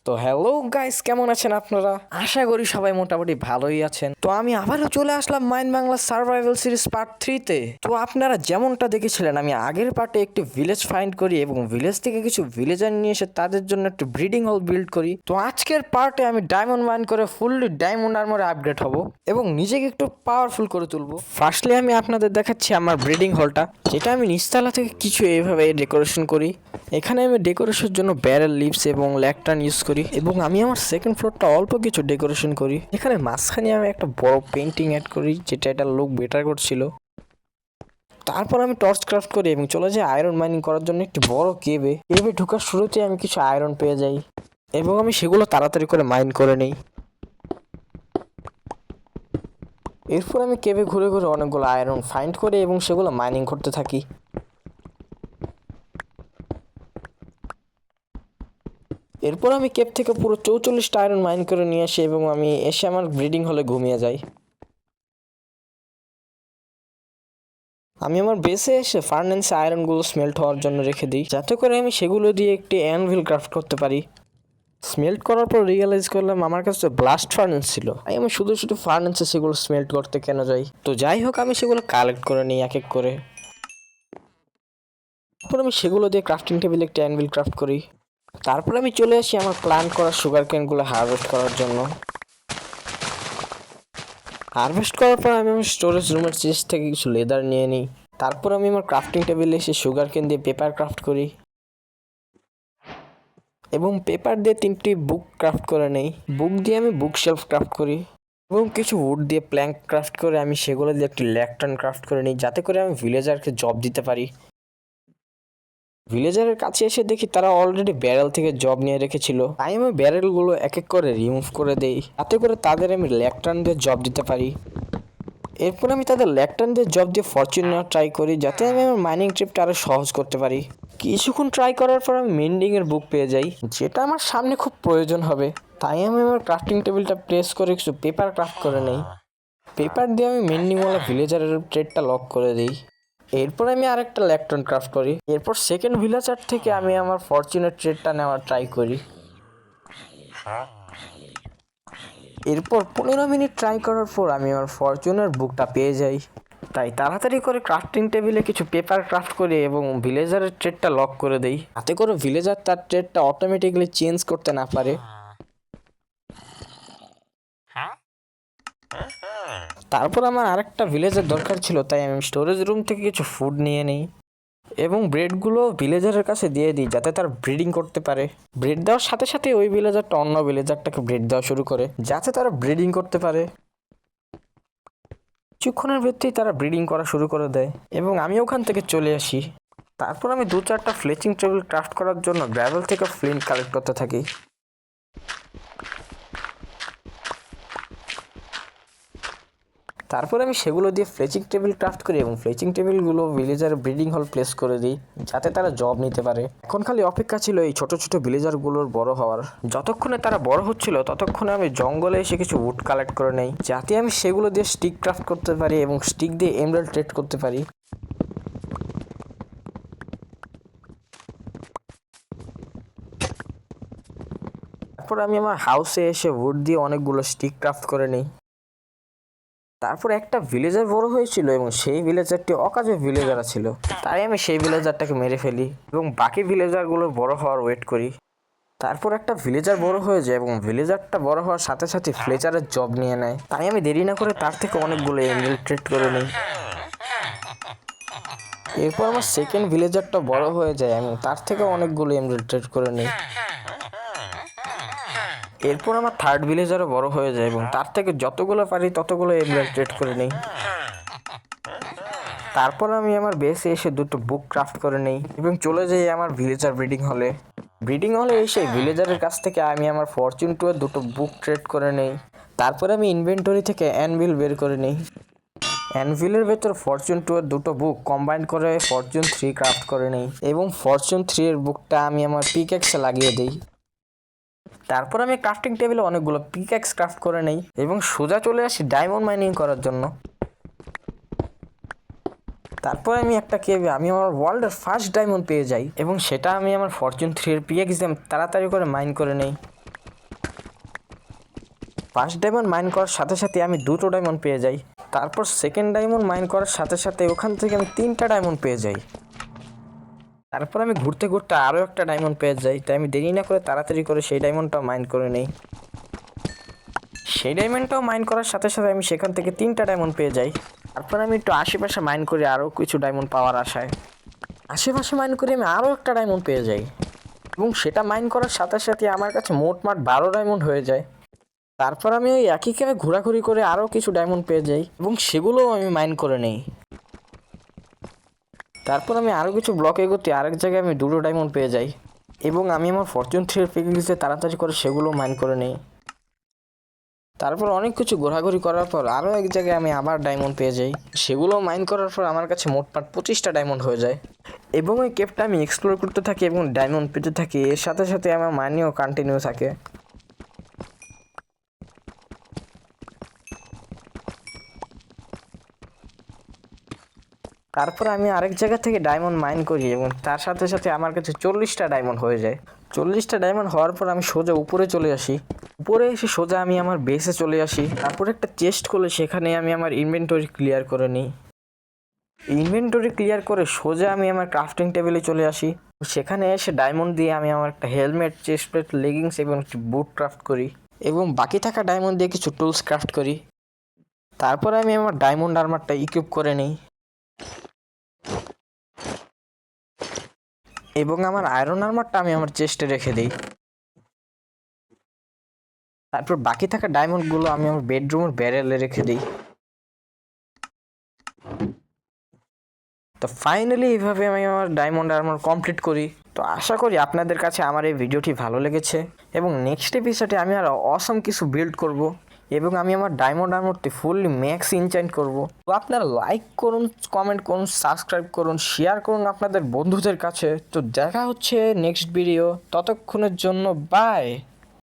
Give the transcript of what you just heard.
তো hello guys, কেমন আছেন আপনারা? আশা করি সবাই মোটামুটি ভালোই আছেন। তো আমি আবারও চলে আসলাম mine Bangla survival series part 3-তে। তো আপনারা যেমনটা দেখেছিলেন, আমি আগের পার্টে একটি ভিলেজ ফাইন্ড করি এবং ভিলেজ থেকে কিছু ভিলেজার নিয়ে এসে তাদের জন্য একটি ব্রিডিং হল বিল্ড করি। তো আজকের পার্টে আমি ডায়মন্ড মাইন করে ফুললি ডায়মন্ড আর্মরে আপগ্রেড হব এবং নিজেকে একটু পাওয়ারফুল করে তুলবো। ফার্স্টলি আমি আপনাদের দেখাচ্ছি আমার ব্রিডিং হলটা, যেটা আমি নিচতলা থেকে কিছু এইভাবে ডেকোরেশন করি। এখানে আমি ডেকোরেশনের জন্য ব্যারেল লিভস এবং ল্যাকটার্ন ইউজ করি এবং আমি আমার সেকেন্ড ফ্লোরটা অল্প কিছু ডেকোরেশন করি। এখানে মাঝখানে আমি একটা বড় পেন্টিং অ্যাড করি, যেটা এটা লুক বেটার করছিল। তারপর আমি টর্চ ক্রাফট করি এবং চলে যাই আয়রন মাইনিং করার জন্য একটি বড় কেভে ঢোকার শুরুতে আমি কিছু আয়রন পেয়ে যাই এবং আমি সেগুলো তাড়াতাড়ি করে মাইন করে নিই। এরপর আমি কেভে ঘুরে ঘুরে অনেকগুলো আয়রন ফাইন্ড করি এবং সেগুলো মাইনিং করতে থাকি। এরপর আমি কেপ থেকে পুরো 44টা আয়রন মাইন করে নিয়ে আসি এবং আমি এসে আমার ব্রিডিং হলে ঘুমিয়ে যাই। আমি আমার বেসে এসে ফার্নেন্সে আয়রনগুলো স্মেল্ট হওয়ার জন্য রেখে দিই, যাতে করে আমি সেগুলো দিয়ে একটি অ্যানভিল ক্রাফট করতে পারি। স্মেল্ট করার পর রিয়েলাইজ করলাম আমার কাছে ব্লাস্ট ফার্নেন্স ছিল, তাই আমি শুধু শুধু ফার্নেন্সে সেগুলো স্মেল্ট করতে কেন যাই। তো যাই হোক, আমি সেগুলো কালেক্ট করে নিই এক এক করে। তারপর আমি সেগুলো দিয়ে ক্রাফটিং টেবিলে একটি অ্যানভিল ক্রাফট করি। তারপর আমি চলে আসি আমার প্ল্যান্ট করা সুগার কেনগুলো হারভেস্ট করার জন্য। হারভেস্ট করার পর আমি আমার স্টোরেজ রুমের চেস্ট থেকে কিছু লেদার নিয়ে নিই। তারপর আমি আমার ক্রাফটিং টেবিলে এসে সুগার কেন দিয়ে পেপার ক্রাফট করি এবং পেপার দিয়ে 3টি বুক ক্রাফট করে নেই। বুক দিয়ে আমি বুক শেলফ ক্রাফট করি এবং কিছু উড দিয়ে প্ল্যাঙ্ক ক্রাফট করে আমি সেগুলো দিয়ে একটি ল্যাকটার্ন ক্রাফট করে নিই, যাতে করে আমি ভিলেজারকে জব দিতে পারি। ভিলেজারের কাছে এসে দেখি তারা অলরেডি ব্যারেল থেকে জব নিয়ে রেখেছিল, তাই আমি ব্যারেলগুলো এক এক করে রিমুভ করে দেই, যাতে করে তাদের আমি ল্যাকটার্ন দিয়ে জব দিতে পারি। এরপর আমি তাদের ল্যাকটার্ন দিয়ে জব দিয়ে ফরচুন নেওয়ার ট্রাই করি, যাতে আমি আমার মাইনিং ট্রিপটা আরও সহজ করতে পারি। কিছুক্ষণ ট্রাই করার পর আমি মেন্ডিংয়ের বুক পেয়ে যাই, যেটা আমার সামনে খুব প্রয়োজন হবে। তাই আমি আমার ক্রাফটিং টেবিলটা প্রেস করে কিছু পেপার ক্রাফট করে নেই। পেপার দিয়ে আমি মেন্ডিংওয়ালা ভিলেজারের ট্রেডটা লক করে দিই। এরপর আমি আরেকটা ল্যাকটার্ন ক্রাফট করি। এরপর সেকেন্ড ভিলেজার থেকে আমি আমার ফরচুনের ট্রেডটা নেওয়ার ট্রাই করি। এরপর 15 মিনিট ট্রাই করার পর আমি আমার ফরচুনের বুকটা পেয়ে যাই। তাই তাড়াতাড়ি করে ক্রাফটিং টেবিলে কিছু পেপার ক্রাফট করি এবং ভিলেজারের ট্রেডটা লক করে দেই, যাতে করে ভিলেজার তার ট্রেডটা অটোমেটিক্যালি চেঞ্জ করতে না পারে। তারপর আমার আরেকটা ভিলেজার দরকার ছিল, তাই আমি স্টোরেজ রুম থেকে কিছু ফুড নিয়ে নিই এবং ব্রেডগুলো ভিলেজারের কাছে দিয়ে দিই, যাতে তার ব্রিডিং করতে পারে। ব্রেড দেওয়ার সাথে সাথে ওই ভিলেজারটা অন্য ভিলেজারটাকে ব্রেড দেওয়া শুরু করে, যাতে তারা ব্রিডিং করতে পারে। কিছুক্ষণের ভিত্তিতে তারা ব্রিডিং করা শুরু করে দেয় এবং আমি ওখান থেকে চলে আসি। তারপর আমি 2-4টা ফ্লেচিং টেবিল ক্রাফট করার জন্য গ্র্যাভেল থেকে ফ্লিন্ট কালেক্ট করতে থাকি। তারপর আমি সেগুলো দিয়ে ফ্লেচিং টেবিল ক্রাফট করি এবং ফ্লেচিং টেবিলগুলো ভিলেজারের ব্রিডিং হল প্লেস করে দিই, যাতে তারা জব নিতে পারে। এখন খালি অপেক্ষা ছিল এই ছোট ছোট ভিলেজারগুলোর বড় হওয়ার। যতক্ষণে তারা বড় হচ্ছিল ততক্ষণে আমি জঙ্গলে এসে কিছু উড কালেক্ট করে নেই, যাতে আমি সেগুলো দিয়ে স্টিক ক্রাফট করতে পারি এবং স্টিক দিয়ে এমরাল্ড ট্রেড করতে পারি। তারপর আমি আমার হাউসে এসে উড দিয়ে অনেকগুলো স্টিক ক্রাফট করে নিই। তারপর একটা ভিলেজার বড় হয়েছিল এবং সেই ভিলেজারটি অকাজে ভিলেজার ছিল, তাই আমি সেই ভিলেজারটাকে মেরে ফেলি এবং বাকি ভিলেজারগুলো বড় হওয়ার ওয়েট করি। তারপর একটা ভিলেজার বড় হয়ে যায় এবং ভিলেজারটা বড় হওয়ার সাথে সাথে ফ্লেচারের জব নিয়ে নেয়, তাই আমি দেরি না করে তার থেকে অনেকগুলো এমরাল্ড ট্রেড করে নিই। এরপর আমার সেকেন্ড ভিলেজারটা বড় হয়ে যায় এবং তার থেকে অনেকগুলো এমরাল্ড ট্রেড করে নিই। এরপর আমার থার্ড ভিলেজারও বড় হয়ে যায় এবং তার থেকে যতগুলো পারি ততগুলো এমরাল্ড ট্রেড করে নিই। তারপর আমি আমার বেসে এসে 2টো বুক ক্রাফট করে নিই এবং চলে যাই আমার ভিলেজার ব্রিডিং হলে। ব্রিডিং হলে এসে ভিলেজারের কাছ থেকে আমি আমার ফরচুন 2 এর 2টো বুক ট্রেড করে নিই। তারপর আমি ইনভেন্টরি থেকে অ্যানভিল বের করে নিই। অ্যানভিলের ভেতর ফরচুন 2 এর 2টো বুক কম্বাইন করে ফরচুন 3 ক্রাফট করে নিই এবং ফরচুন 3 এর বুকটা আমি আমার পিক্যাক্সে লাগিয়ে দিই। তারপর আমি ক্রাফটিং টেবিলে অনেকগুলো পিক্যাক্স ক্রাফট করে নেই এবং সোজা চলে আসি ডায়মন্ড মাইনিং করার জন্য। তারপর আমি একটা কেভে আমি আমার ওয়ার্ল্ডের ফার্স্ট ডায়মন্ড পেয়ে যাই এবং সেটা আমি আমার ফরচুন 3 এর পিক্যাক্স দিয়ে তাড়াতাড়ি করে মাইন করে নেই। ফার্স্ট ডায়মন্ড মাইন করার সাথে সাথে আমি 2টো ডায়মন্ড পেয়ে যাই। তারপর সেকেন্ড ডায়মন্ড মাইন করার সাথে সাথে ওখান থেকে আমি 3টা ডায়মন্ড পেয়ে যাই। তারপর আমি ঘুরতে ঘুরতে আরও একটা ডায়মন্ড পেয়ে যাই। তাই আমি দেরি না করে তাড়াতাড়ি করে সেই ডায়মন্ডটাও মাইন করে নিই। সেই ডায়মন্ডটাও মাইন করার সাথে সাথে আমি সেখান থেকে 3টা ডায়মন্ড পেয়ে যাই। তারপর আমি একটু আশেপাশে মাইন করি আরও কিছু ডায়মন্ড পাওয়ার আশায়। আশেপাশে মাইন করে আমি আরও একটা ডায়মন্ড পেয়ে যাই এবং সেটা মাইন করার সাথে সাথে আমার কাছে মোটমাট 12 ডায়মন্ড হয়ে যায়। তারপর আমি ওই একই ক্যাবে ঘোরাঘুরি করে আরও কিছু ডায়মন্ড পেয়ে যাই এবং সেগুলোও আমি মাইন করে নিই। তারপর আমি আরও কিছু ব্লক এগোতে আরেক জায়গায় আমি 2টো ডায়মন্ড পেয়ে যাই এবং আমি আমার ফরচুন 3 পিকনিক্সে তাড়াতাড়ি করে সেগুলো মাইন করে নিই। তারপর অনেক কিছু ঘোরাঘুরি করার পর আরও এক জায়গায় আমি আবার ডায়মন্ড পেয়ে যাই। সেগুলো মাইন করার পর আমার কাছে মোটমাট 25টা ডায়মন্ড হয়ে যায় এবং ওই কেপটা আমি এক্সপ্লোর করতে থাকি এবং ডায়মন্ড পেতে থাকি। এর সাথে সাথে আমার মানিও কন্টিনিউ থাকে। তারপর আমি আরেক জায়গা থেকে ডায়মন্ড মাইন করি এবং তার সাথে সাথে আমার কাছে 40টা ডায়মন্ড হয়ে যায়। 40টা ডায়মন্ড হওয়ার পর আমি সোজা উপরে চলে আসি। উপরে এসে সোজা আমি আমার বেসে চলে আসি। তারপর একটা চেস্ট খুলে সেখানে আমি আমার ইনভেন্টরি ক্লিয়ার করে নিই। ইনভেন্টরি ক্লিয়ার করে সোজা আমি আমার ক্রাফটিং টেবিলে চলে আসি। সেখানে এসে ডায়মন্ড দিয়ে আমি আমার একটা হেলমেট, চেস্ট প্লেট, লেগিংস এবং একটি বুট ক্রাফট করি এবং বাকি থাকা ডায়মন্ড দিয়ে কিছু টুলস ক্রাফট করি। তারপর আমি আমার ডায়মন্ড আর্মারটা ইকুইপ করে নিই এবং আমার আয়রন আর্মারটা আমি আমার চেস্টে রেখে দিই। তারপর বাকি থাকা ডায়মন্ডগুলো আমি আমার বেডরুমের ব্যারেলে রেখে দিই। তো ফাইনালি এইভাবে আমি আমার ডায়মন্ড আর্মার কমপ্লিট করি। তো আশা করি আপনাদের কাছে আমার এই ভিডিওটি ভালো লেগেছে এবং নেক্সট এপিসোডে আমি আর অসম কিছু বিল্ড করব এবং আমি আমার ডায়মন্ড আর্মারটি ফুললি ম্যাক্স ইনচান্ট করব। তো আপনারা লাইক করুন, কমেন্ট করুন, সাবস্ক্রাইব করুন, শেয়ার করুন আপনাদের বন্ধুদের কাছে। তো দেখা হচ্ছে নেক্সট ভিডিও, ততক্ষণের জন্য বাই।